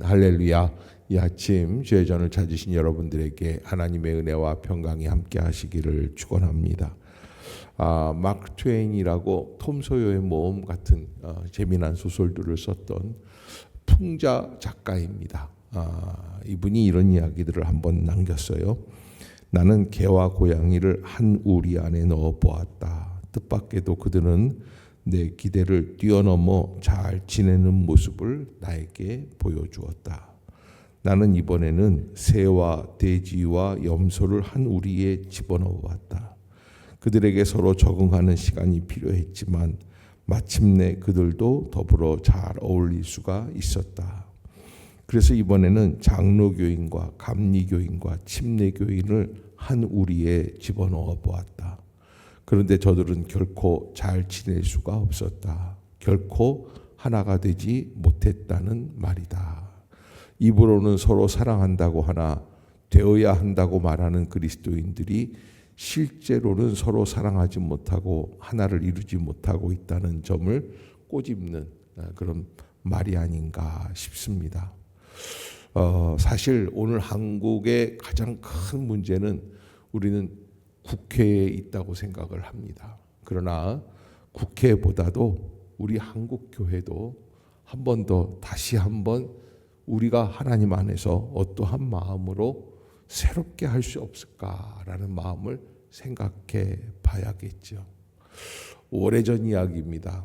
할렐루야. 이 아침 주의 전을 찾으신 여러분들에게 하나님의 은혜와 평강이 함께 하시기를 축원합니다. 마크 트웨인이라고 톰 소요의 모험 같은 재미난 소설들을 썼던 풍자 작가입니다. 이분이 이런 이야기들을 한번 남겼어요. 나는 개와 고양이를 한 우리 안에 넣어 보았다. 뜻밖에도 그들은 내 기대를 뛰어넘어 잘 지내는 모습을 나에게 보여주었다. 나는 이번에는 새와 돼지와 염소를 한 우리에 집어넣어 봤다. 그들에게 서로 적응하는 시간이 필요했지만 마침내 그들도 더불어 잘 어울릴 수가 있었다. 그래서 이번에는 장로교인과 감리교인과 침례교인을 한 우리에 집어넣어 보았다. 그런데 저들은 결코 잘 지낼 수가 없었다. 결코 하나가 되지 못했다는 말이다. 입으로는 서로 사랑한다고 하나 되어야 한다고 말하는 그리스도인들이 실제로는 서로 사랑하지 못하고 하나를 이루지 못하고 있다는 점을 꼬집는 그런 말이 아닌가 싶습니다. 사실 오늘 한국의 가장 큰 문제는 우리는 국회에 있다고 생각을 합니다. 그러나 국회보다도 우리 한국 교회도 한 번 더 다시 한번 우리가 하나님 안에서 어떠한 마음으로 새롭게 할 수 없을까라는 마음을 생각해 봐야겠죠. 오래전 이야기입니다.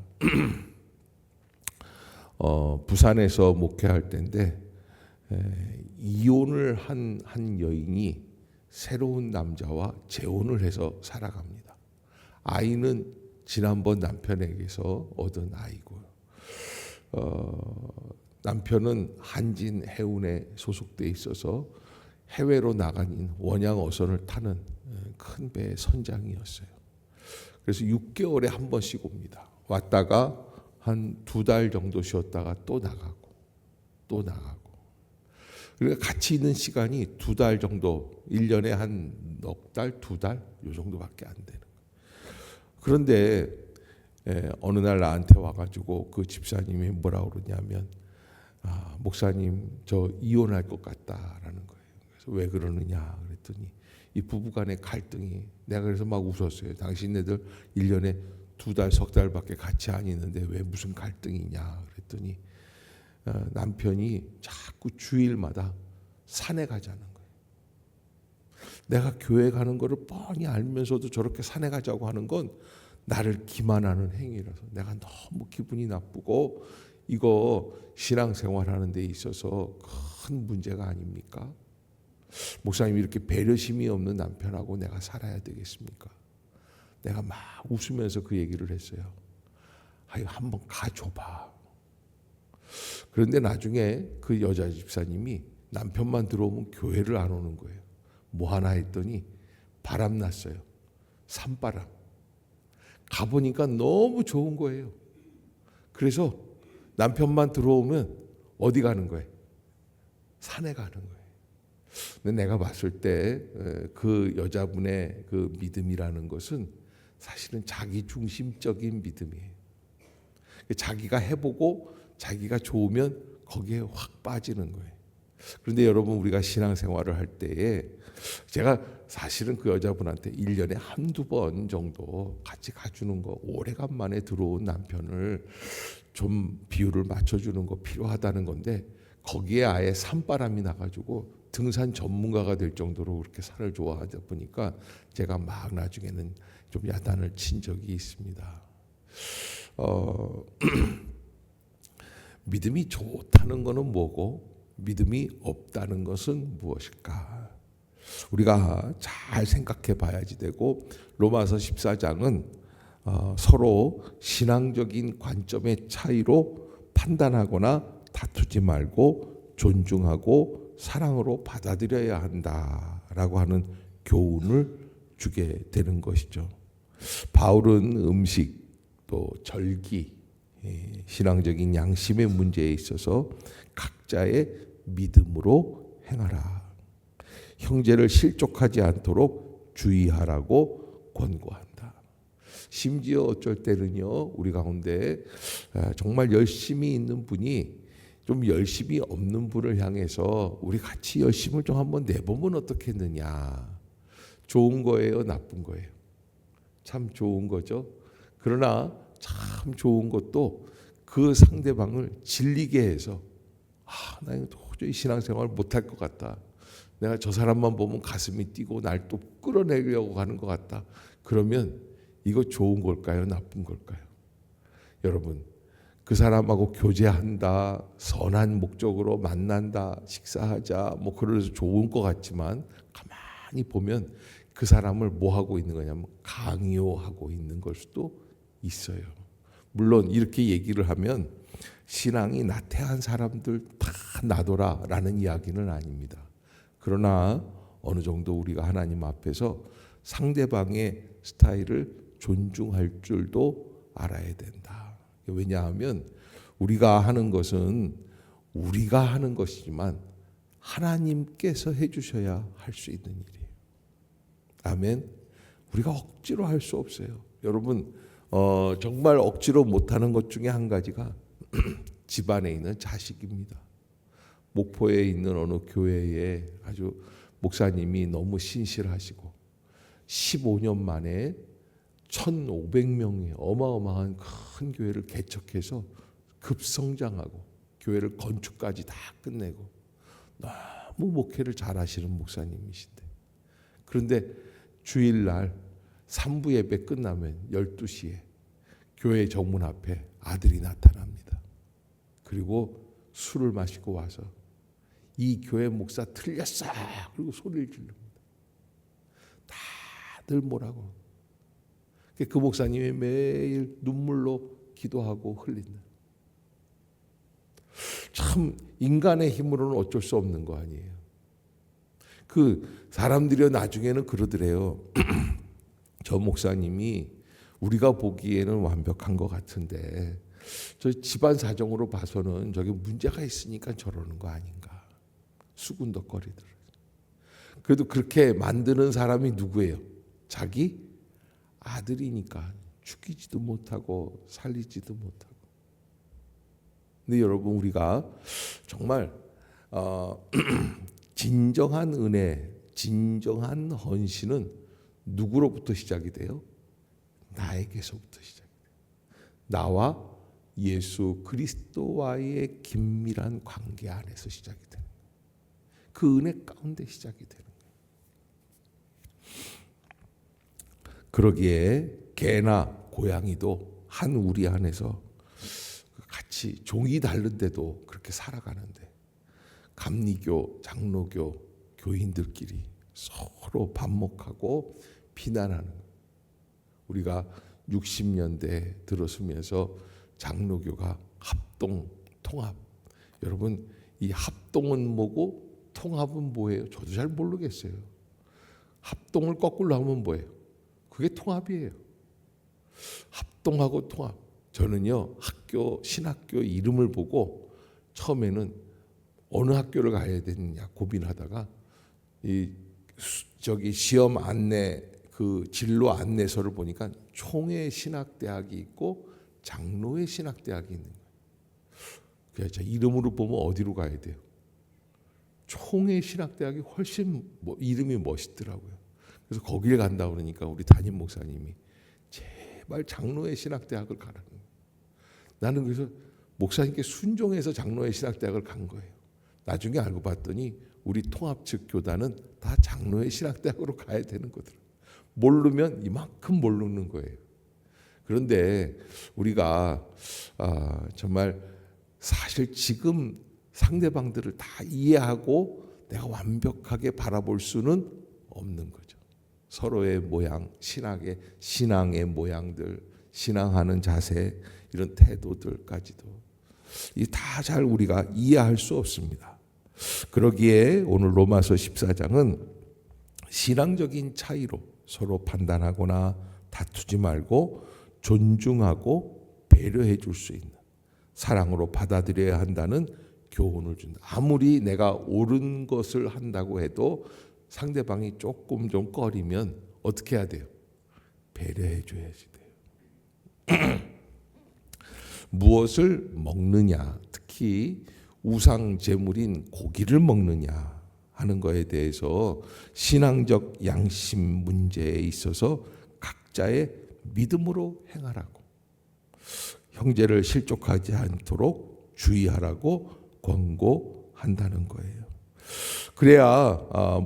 부산에서 목회할 때인데 이혼을 한 여인이 새로운 남자와 재혼을 해서 살아갑니다. 아이는 지난번 남편에게서 얻은 아이고요. 남편은 한진 해운에 소속돼 있어서 해외로 나가는 원양 어선을 타는 큰 배의 선장이었어요. 그래서 6개월에 한 번씩 옵니다. 왔다가 한 2달 정도 쉬었다가 또 나가고 또 나가고. 그러니까 같이 있는 시간이 2달 정도, 1년에 한 넉 달, 2달 요 정도밖에 안 되는 거예요. 그런데 어느 날 나한테 와가지고 그 집사님이 뭐라고 그러냐면 목사님 저 이혼할 것 같다라는 거예요. 그래서 왜 그러느냐 그랬더니 이 부부간의 갈등이 내가 그래서 막 웃었어요. 당신네들 1년에 2달, 석 달밖에 같이 안 있는데 왜 무슨 갈등이냐 그랬더니 남편이 자꾸 주일마다 산에 가자는 거예요. 내가 교회 가는 거를 뻔히 알면서도 저렇게 산에 가자고 하는 건 나를 기만하는 행위라서 내가 너무 기분이 나쁘고 이거 신앙생활하는 데 있어서 큰 문제가 아닙니까? 목사님 이렇게 배려심이 없는 남편하고 내가 살아야 되겠습니까? 내가 막 웃으면서 그 얘기를 했어요. 한번 가줘봐. 그런데 나중에 그 여자 집사님이 남편만 들어오면 교회를 안 오는 거예요. 뭐 하나 했더니 바람 났어요. 산바람. 가보니까 너무 좋은 거예요. 그래서 남편만 들어오면 어디 가는 거예요? 산에 가는 거예요. 근데 내가 봤을 때 그 여자분의 그 믿음이라는 것은 사실은 자기 중심적인 믿음이에요. 자기가 해보고 자기가 좋으면 거기에 확 빠지는 거예요. 그런데 여러분 우리가 신앙생활을 할 때에 제가 사실은 그 여자분한테 1년에 한두 번 정도 같이 가주는 거 오래간만에 들어온 남편을 좀 비율을 맞춰주는 거 필요하다는 건데 거기에 아예 산바람이 나가지고 등산 전문가가 될 정도로 그렇게 산을 좋아하다 보니까 제가 막 나중에는 좀 야단을 친 적이 있습니다. 믿음이 좋다는 것은 뭐고 믿음이 없다는 것은 무엇일까? 우리가 잘 생각해 봐야지 되고 로마서 14장은 서로 신앙적인 관점의 차이로 판단하거나 다투지 말고 존중하고 사랑으로 받아들여야 한다라고 하는 교훈을 주게 되는 것이죠. 바울은 음식 또 절기 신앙적인 양심의 문제에 있어서 각자의 믿음으로 행하라. 형제를 실족하지 않도록 주의하라고 권고한다. 심지어 어쩔 때는요 우리 가운데 정말 열심히 있는 분이 좀 열심이 없는 분을 향해서 우리 같이 열심을 좀 한번 내보면 어떻겠느냐. 좋은 거예요, 나쁜 거예요? 참 좋은 거죠. 그러나 참 좋은 것도 그 상대방을 질리게 해서 나 이거 도저히 신앙생활 못할 것 같다. 내가 저 사람만 보면 가슴이 뛰고 날 또 끌어내려고 하는 것 같다. 그러면 이거 좋은 걸까요? 나쁜 걸까요? 여러분, 그 사람하고 교제한다, 선한 목적으로 만난다, 식사하자, 뭐 그래서 좋은 것 같지만 가만히 보면 그 사람을 뭐 하고 있는 거냐면 강요하고 있는 걸 수도 있어요. 물론 이렇게 얘기를 하면 신앙이 나태한 사람들 다 놔둬라라는 이야기는 아닙니다. 그러나 어느 정도 우리가 하나님 앞에서 상대방의 스타일을 존중할 줄도 알아야 된다. 왜냐하면 우리가 하는 것은 우리가 하는 것이지만 하나님께서 해주셔야 할 수 있는 일이에요. 아멘. 우리가 억지로 할 수 없어요. 여러분, 정말 억지로 못하는 것 중에 한 가지가 집안에 있는 자식입니다. 목포에 있는 어느 교회에 아주 목사님이 너무 신실하시고 15년 만에 1,500명의 어마어마한 큰 교회를 개척해서 급성장하고 교회를 건축까지 다 끝내고 너무 목회를 잘하시는 목사님이신데, 그런데 주일날 3부 예배 끝나면 12시에 교회 정문 앞에 아들이 나타납니다. 그리고 술을 마시고 와서 이 교회 목사 틀렸어! 그리고 소리를 지릅니다. 다들 뭐라고. 그 목사님이 매일 눈물로 기도하고 흘린다. 참 인간의 힘으로는 어쩔 수 없는 거 아니에요. 그 사람들이 나중에는 그러더래요. 저 목사님이 우리가 보기에는 완벽한 것 같은데 저 집안 사정으로 봐서는 저기 문제가 있으니까 저러는 거 아닌가. 수군덕거리더라고요. 그래도 그렇게 만드는 사람이 누구예요? 자기 아들이니까 죽이지도 못하고 살리지도 못하고. 근데 여러분, 우리가 정말 진정한 은혜, 진정한 헌신은 누구로부터 시작이 돼요? 나에게서부터 시작이 돼요. 나와 예수 그리스도와의 긴밀한 관계 안에서 시작이 되는 거예요. 그 은혜 가운데 시작이 되는 거예요. 그러기에 개나 고양이도 한 우리 안에서 같이 종이 다른데도 그렇게 살아가는데 감리교, 장로교, 교인들끼리 서로 반목하고 비난하는 거예요. 우리가 60년대 들어서면서 장로교가 합동, 통합. 여러분, 이 합동은 뭐고 통합은 뭐예요? 저도 잘 모르겠어요. 합동을 거꾸로 하면 뭐예요? 그게 통합이에요. 합동하고 통합. 저는요, 학교, 신학교 이름을 보고 처음에는 어느 학교를 가야 되느냐 고민하다가 저기 시험 안내 그 진로 안내서를 보니까 총회 신학대학이 있고 장로회 신학대학이 있는 거예요. 그래서 이름으로 보면 어디로 가야 돼요? 총회 신학대학이 훨씬 이름이 멋있더라고요. 그래서 거기에 간다 그러니까 우리 담임 목사님이 제발 장로회 신학대학을 가라는 거예요. 나는 그래서 목사님께 순종해서 장로회 신학대학을 간 거예요. 나중에 알고 봤더니 우리 통합 측 교단은 다 장로회 신학대학으로 가야 되는 거더라고요. 모르면 이만큼 모르는 거예요. 그런데 우리가 정말 사실 지금 상대방들을 다 이해하고 내가 완벽하게 바라볼 수는 없는 거죠. 서로의 모양, 신앙의 모양들, 신앙하는 자세, 이런 태도들까지도 다 잘 우리가 이해할 수 없습니다. 그러기에 오늘 로마서 14장은 신앙적인 차이로 서로 판단하거나 다투지 말고 존중하고 배려해 줄 수 있는, 사랑으로 받아들여야 한다는 교훈을 준다. 아무리 내가 옳은 것을 한다고 해도 상대방이 조금 좀 꺼리면 어떻게 해야 돼요? 배려해 줘야지 돼요. 무엇을 먹느냐, 특히 우상 제물인 고기를 먹느냐 하는 거에 대해서 신앙적 양심 문제에 있어서 각자의 믿음으로 행하라고, 형제를 실족하지 않도록 주의하라고 권고한다는 거예요. 그래야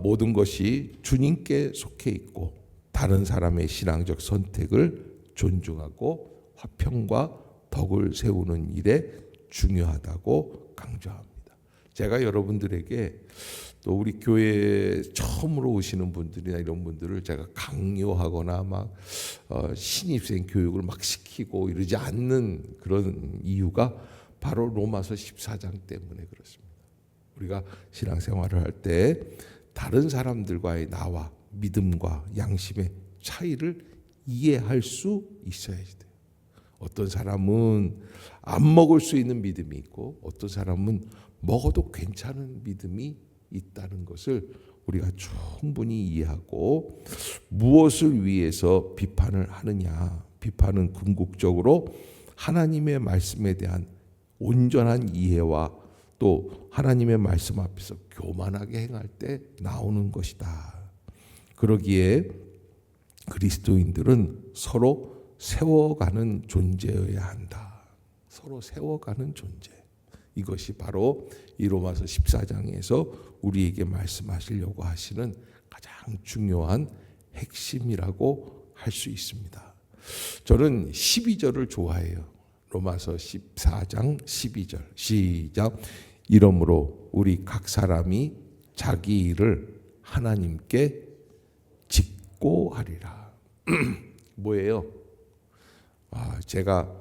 모든 것이 주님께 속해 있고 다른 사람의 신앙적 선택을 존중하고 화평과 덕을 세우는 일에 중요하다고 강조합니다. 제가 여러분들에게 또 우리 교회에 처음으로 오시는 분들이나 이런 분들을 제가 강요하거나 막 신입생 교육을 막 시키고 이러지 않는 그런 이유가 바로 로마서 14장 때문에 그렇습니다. 우리가 신앙생활을 할 때 다른 사람들과의 나와 믿음과 양심의 차이를 이해할 수 있어야지 돼요. 어떤 사람은 안 먹을 수 있는 믿음이 있고 어떤 사람은 먹어도 괜찮은 믿음이 있다는 것을 우리가 충분히 이해하고, 무엇을 위해서 비판을 하느냐? 비판은 궁극적으로 하나님의 말씀에 대한 온전한 이해와 또 하나님의 말씀 앞에서 교만하게 행할 때 나오는 것이다. 그러기에 그리스도인들은 서로 세워가는 존재여야 한다. 서로 세워가는 존재. 이것이 바로 이 로마서 14장에서 우리에게 말씀하시려고 하시는 가장 중요한 핵심이라고 할 수 있습니다. 저는 12절을 좋아해요. 로마서 14장 12절 시작. 이러므로 우리 각 사람이 자기 일을 하나님께 짓고 하리라. 뭐예요? 제가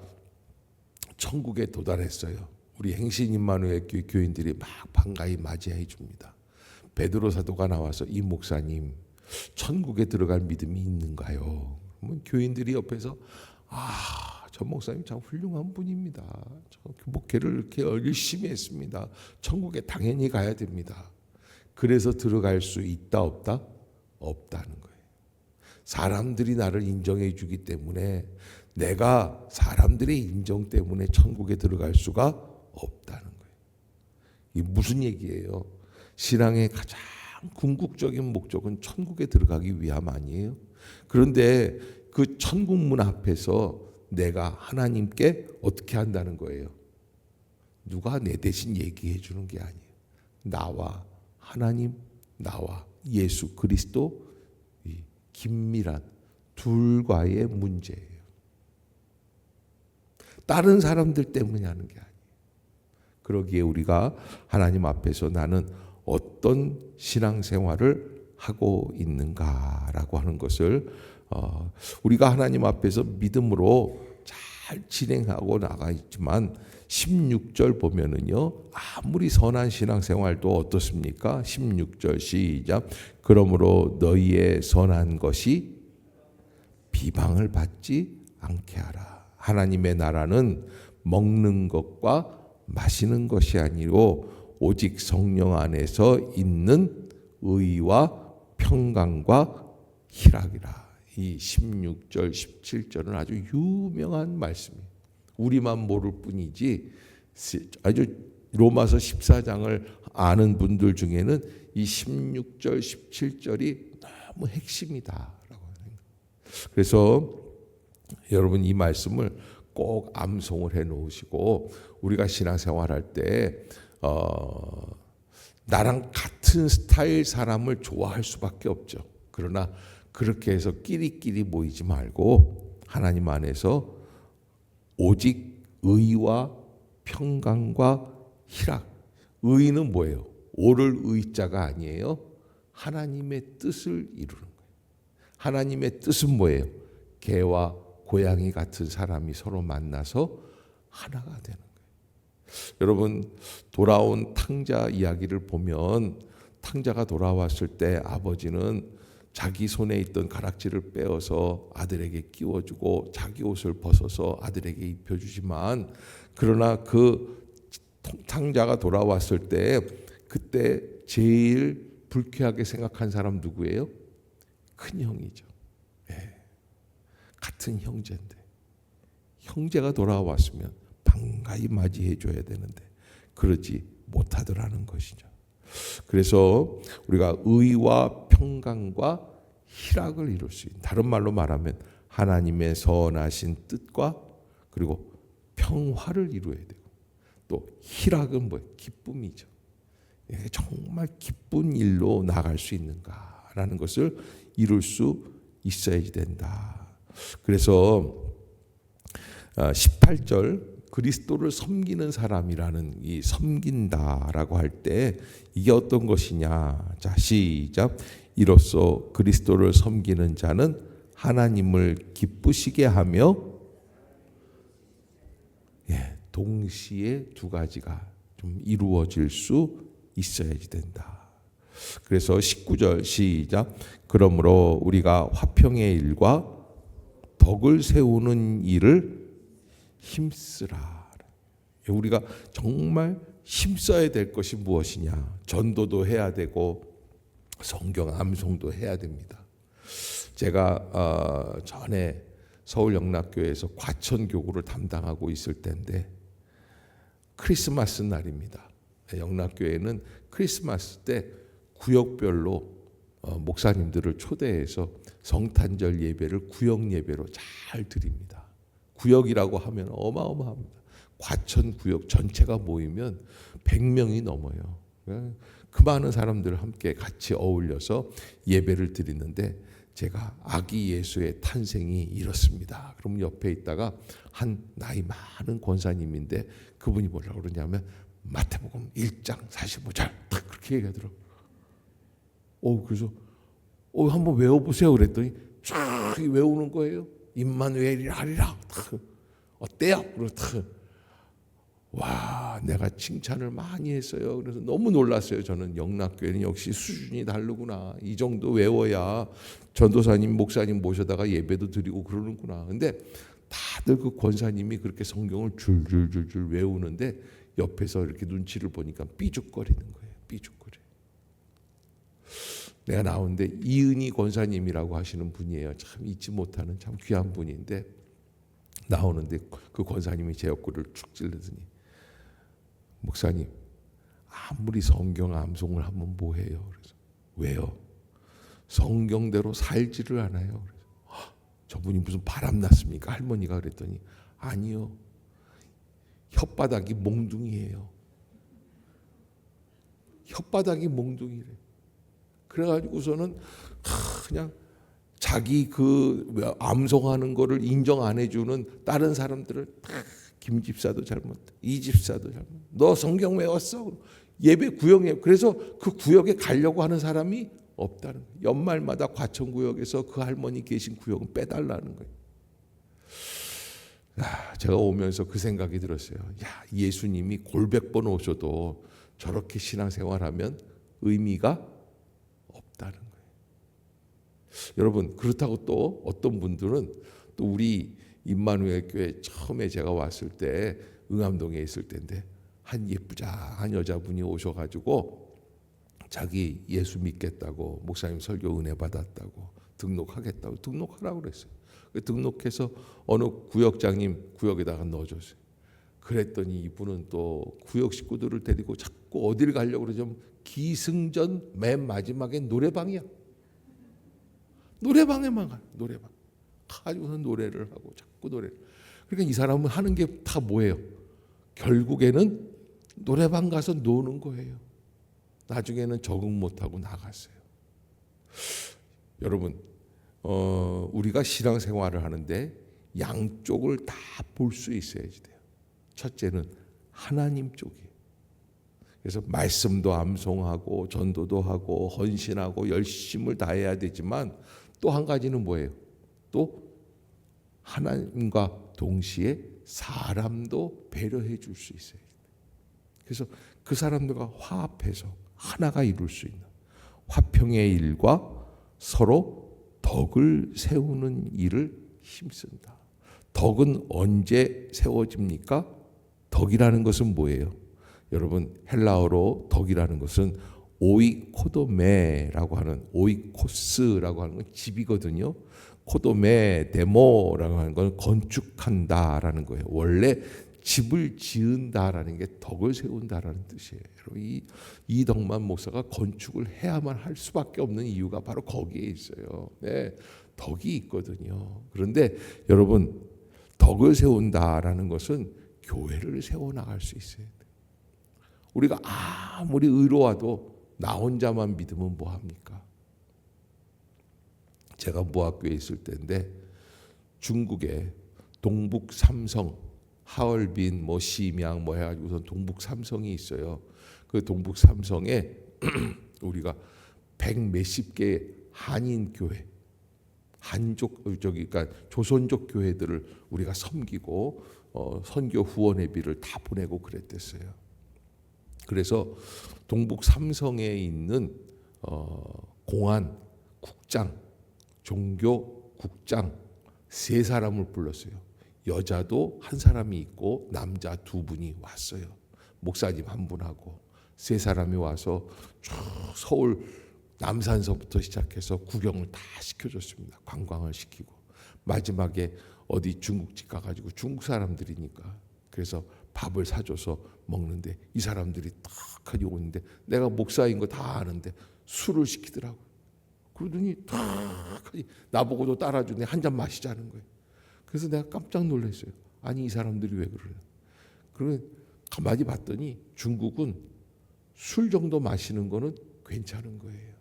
천국에 도달했어요. 우리 행신 임마누엘 교회 교인들이 막 반가이 맞이해 줍니다. 베드로 사도가 나와서 이 목사님 천국에 들어갈 믿음이 있는가요? 교인들이 옆에서 저 목사님 참 훌륭한 분입니다. 저 목회를 이렇게 열심히 했습니다. 천국에 당연히 가야 됩니다. 그래서 들어갈 수 있다 없다? 없다는 거예요. 사람들이 나를 인정해 주기 때문에, 내가 사람들의 인정 때문에 천국에 들어갈 수가 없다는 거예요. 이게 무슨 얘기예요? 신앙의 가장 궁극적인 목적은 천국에 들어가기 위함 아니에요? 그런데 그 천국 문 앞에서 내가 하나님께 어떻게 한다는 거예요? 누가 내 대신 얘기해 주는 게 아니에요. 나와 하나님, 나와 예수 그리스도, 이 긴밀한 둘과의 문제예요. 다른 사람들 때문에 하는 게 아니에요. 그러기에 우리가 하나님 앞에서 나는 어떤 신앙생활을 하고 있는가라고 하는 것을 우리가 하나님 앞에서 믿음으로 잘 진행하고 나가 있지만 16절 보면은요, 아무리 선한 신앙생활도 어떻습니까? 16절 시작. 그러므로 너희의 선한 것이 비방을 받지 않게 하라. 하나님의 나라는 먹는 것과 마시는 것이 아니고 오직 성령 안에서 있는 의와 평강과 희락이라. 이 16절 17절은 아주 유명한 말씀이에요. 우리만 모를 뿐이지 아주 로마서 14장을 아는 분들 중에는 이 16절 17절이 너무 핵심이다라고 하는. 그래서 여러분 이 말씀을 꼭 암송을 해 놓으시고, 우리가 신앙생활할 때 나랑 같은 스타일 사람을 좋아할 수밖에 없죠. 그러나 그렇게 해서 끼리끼리 모이지 말고 하나님 안에서 오직 의와 평강과 희락. 의는 뭐예요? 오를 의자가 아니에요. 하나님의 뜻을 이루는 거예요. 하나님의 뜻은 뭐예요? 개와 고양이 같은 사람이 서로 만나서 하나가 되는 거예요. 여러분, 돌아온 탕자 이야기를 보면 탕자가 돌아왔을 때 아버지는 자기 손에 있던 가락지를 빼어서 아들에게 끼워주고 자기 옷을 벗어서 아들에게 입혀주지만, 그러나 그 탕자가 돌아왔을 때 그때 제일 불쾌하게 생각한 사람 누구예요? 큰 형이죠. 네. 같은 형제인데 형제가 돌아왔으면 반가이 맞이해 줘야 되는데 그러지 못하더라는 것이죠. 그래서 우리가 의와 평강과 희락을 이룰 수 있는, 다른 말로 말하면 하나님의 선하신 뜻과 그리고 평화를 이루어야 되고, 또 희락은 뭐예요? 기쁨이죠. 정말 기쁜 일로 나갈 수 있는가라는 것을 이룰 수 있어야지 된다. 그래서 18절 그리스도를 섬기는 사람이라는 이 섬긴다라고 할 때 이게 어떤 것이냐? 자, 시작. 이로써 그리스도를 섬기는 자는 하나님을 기쁘시게 하며, 동시에 두 가지가 좀 이루어질 수 있어야지 된다. 그래서 19절 시작. 그러므로 우리가 화평의 일과 덕을 세우는 일을 힘쓰라. 우리가 정말 힘써야 될 것이 무엇이냐? 전도도 해야 되고 성경 암송도 해야 됩니다. 제가 전에 서울 영락교회에서 과천교구를 담당하고 있을 때인데 크리스마스 날입니다. 영락교회는 크리스마스 때 구역별로 목사님들을 초대해서 성탄절 예배를 구역 예배로 잘 드립니다. 구역이라고 하면 어마어마합니다. 과천 구역 전체가 모이면 100명이 넘어요. 그 많은 사람들 함께 같이 어울려서 예배를 드리는데 제가 아기 예수의 탄생이 이렇습니다. 그럼 옆에 있다가 한 나이 많은 권사님인데 그분이 뭐라고 그러냐면 마태복음 1장 45절 딱 그렇게 얘기하더라고요. 그래서 한번 외워보세요 그랬더니 쫙 외우는 거예요. 임마누엘이라 하리라. 어때요? 그러고 와, 내가 칭찬을 많이 했어요. 그래서 너무 놀랐어요. 저는 영락교회는 역시 수준이 다르구나. 이 정도 외워야 전도사님, 목사님 모셔다가 예배도 드리고 그러는구나. 근데 다들 그 권사님이 그렇게 성경을 줄줄줄줄 외우는데 옆에서 이렇게 눈치를 보니까 삐죽거리는 거예요. 삐죽거려. 내가 나오는데 이은희 권사님이라고 하시는 분이에요. 참 잊지 못하는 참 귀한 분인데 나오는데 그 권사님이 제 옆구리를 축 찔르더니 목사님 아무리 성경 암송을 하면 뭐해요? 그래서 왜요? 성경대로 살지를 않아요. 그래서 저분이 무슨 바람 났습니까? 할머니가 그랬더니 아니요. 혓바닥이 몽둥이에요. 혓바닥이 몽둥이래. 그래가지고서는 그냥 자기 그 암송하는 거를 인정 안 해주는 다른 사람들을 김 집사도 잘못, 이 집사도 잘못. 너 성경 외웠어? 예배 구역에 그래서 그 구역에 가려고 하는 사람이 없다는 거예요. 연말마다 과천구역에서 그 할머니 계신 구역은 빼달라는 거예요. 제가 오면서 그 생각이 들었어요. 예수님이 골백번 오셔도 저렇게 신앙생활하면 의미가 없다는 거예요. 여러분 그렇다고 또 어떤 분들은 또 우리 임마누엘 교회 처음에 제가 왔을 때 응암동에 있을 때인데 한 예쁘장한 여자분이 오셔가지고 자기 예수 믿겠다고 목사님 설교 은혜 받았다고 등록하겠다고 등록하라고 그랬어요. 등록해서 어느 구역장님 구역에다가 넣어줬어요. 그랬더니 이분은 또 구역 식구들을 데리고 자꾸 어디를 가려고 그러죠? 기승전 맨 마지막에 노래방이야. 노래방에만 가요. 노래방. 가지고서 노래를 하고 자꾸 노래를. 그러니까 이 사람은 하는 게 다 뭐예요? 결국에는 노래방 가서 노는 거예요. 나중에는 적응 못하고 나갔어요. 여러분 우리가 신앙생활을 하는데 양쪽을 다 볼 수 있어야지 돼요. 첫째는 하나님 쪽이에요. 그래서 말씀도 암송하고 전도도 하고 헌신하고 열심을 다해야 되지만 또 한 가지는 뭐예요? 또 하나님과 동시에 사람도 배려해 줄 수 있어요. 그래서 그 사람들과 화합해서 하나가 이룰 수 있는 화평의 일과 서로 덕을 세우는 일을 힘쓴다. 덕은 언제 세워집니까? 덕이라는 것은 뭐예요? 여러분 헬라어로 덕이라는 것은 오이코도메라고 하는 오이코스라고 하는 건 집이거든요. 코도메 데모라고 하는 건 건축한다라는 거예요. 원래 집을 지은다라는 게 덕을 세운다라는 뜻이에요. 여러분, 이덕만 목사가 건축을 해야만 할 수밖에 없는 이유가 바로 거기에 있어요. 네, 덕이 있거든요. 그런데 여러분, 덕을 세운다라는 것은 교회를 세워나갈 수 있어야 돼요. 우리가 아무리 의로와도 나 혼자만 믿으면 뭐합니까? 제가 무학교에 있을 때인데 중국에 동북 삼성, 하얼빈, 심양 해가지고선 동북 삼성이 있어요. 그 동북 삼성에 우리가 100몇십 개의 한인 교회, 그러니까 조선족 교회들을 우리가 섬기고 선교 후원회비를 다 보내고 그랬댔어요. 그래서 동북 삼성에 있는 공안, 국장, 종교, 국장 3사람을 불렀어요. 여자도 한 사람이 있고 남자 2분이 왔어요. 목사님 1분하고 3사람이 와서 쭉 서울 남산서부터 시작해서 구경을 다 시켜줬습니다. 관광을 시키고 마지막에 어디 중국집 가가지고 중국 사람들이니까 그래서 밥을 사줘서 먹는데 이 사람들이 딱 하니 오는데 내가 목사인 거 다 아는데 술을 시키더라고요. 그러더니 딱 하니 나보고도 따라주네. 한 잔 마시자는 거예요. 그래서 내가 깜짝 놀랐어요. 아니 이 사람들이 왜 그러냐. 그러면 가만히 봤더니 중국은 술 정도 마시는 거는 괜찮은 거예요.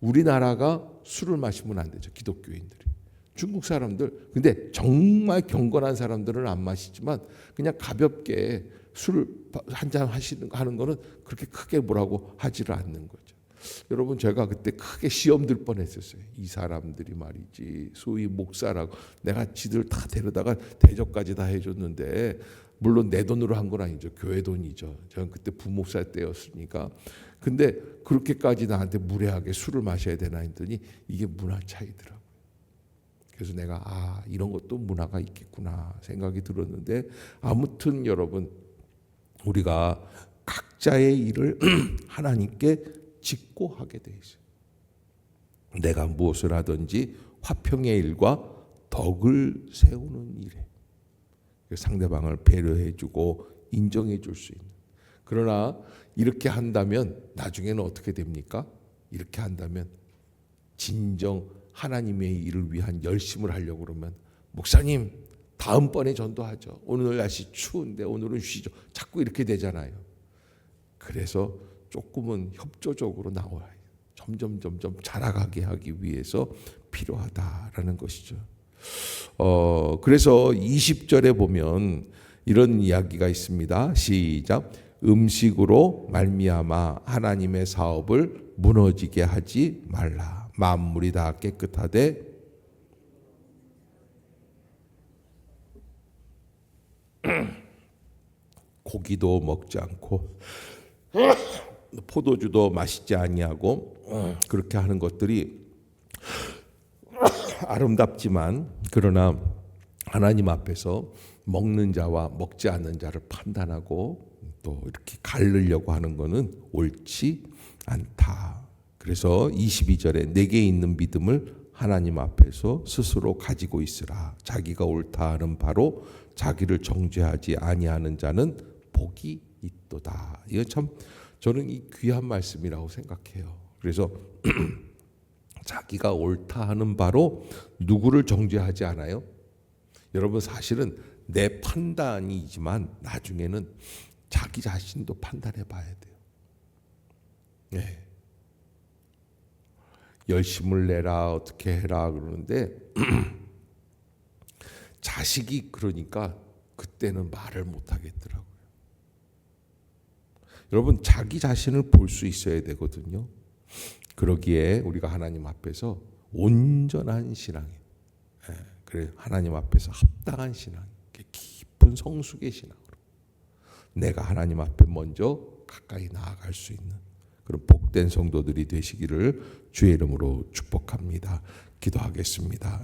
우리나라가 술을 마시면 안 되죠. 기독교인들이. 중국 사람들 근데 정말 경건한 사람들은 안 마시지만 그냥 가볍게 술을 한 잔 하는 거는 그렇게 크게 뭐라고 하지를 않는 거죠. 여러분 제가 그때 크게 시험 들 뻔했었어요. 이 사람들이 말이지 소위 목사라고 내가 지들 다 데려다가 대접까지 다 해줬는데 물론 내 돈으로 한 건 아니죠. 교회 돈이죠. 저는 그때 부목사 때였으니까. 근데 그렇게까지 나한테 무례하게 술을 마셔야 되나 했더니 이게 문화 차이더라고요. 그래서 내가 이런 것도 문화가 있겠구나 생각이 들었는데 아무튼 여러분 우리가 각자의 일을 하나님께 짓고 하게 돼 있어요. 내가 무엇을 하든지 화평의 일과 덕을 세우는 일에 상대방을 배려해주고 인정해줄 수 있는. 그러나 이렇게 한다면 나중에는 어떻게 됩니까? 이렇게 한다면 진정 하나님의 일을 위한 열심을 하려고 그러면 목사님 다음번에 전도하죠. 오늘 날씨 추운데 오늘은 쉬죠. 자꾸 이렇게 되잖아요. 그래서 조금은 협조적으로 나와야 점점 자라가게 하기 위해서 필요하다라는 것이죠. 그래서 20절에 보면 이런 이야기가 있습니다. 시작. 음식으로 말미암아 하나님의 사업을 무너지게 하지 말라. 만물이 다 깨끗하되 고기도 먹지 않고 포도주도 마시지 아니하고 그렇게 하는 것들이 아름답지만 그러나 하나님 앞에서 먹는 자와 먹지 않는 자를 판단하고 또 이렇게 가르려고 하는 것은 옳지 않다. 그래서 22절에 내게 있는 믿음을 하나님 앞에서 스스로 가지고 있으라. 자기가 옳다 하는 바로 자기를 정죄하지 아니하는 자는 복이 있도다. 이거 참 저는 이 귀한 말씀이라고 생각해요. 그래서 자기가 옳다 하는 바로 누구를 정죄하지 않아요? 여러분 사실은 내 판단이지만 나중에는 자기 자신도 판단해 봐야 돼요. 네. 열심을 내라 어떻게 해라 그러는데 자식이 그러니까 그때는 말을 못 하겠더라고요. 여러분 자기 자신을 볼 수 있어야 되거든요. 그러기에 우리가 하나님 앞에서 온전한 신앙, 그래 하나님 앞에서 합당한 신앙, 깊은 성숙의 신앙으로 내가 하나님 앞에 먼저 가까이 나아갈 수 있는 그런 복된 성도들이 되시기를 주의 이름으로 축복합니다. 기도하겠습니다.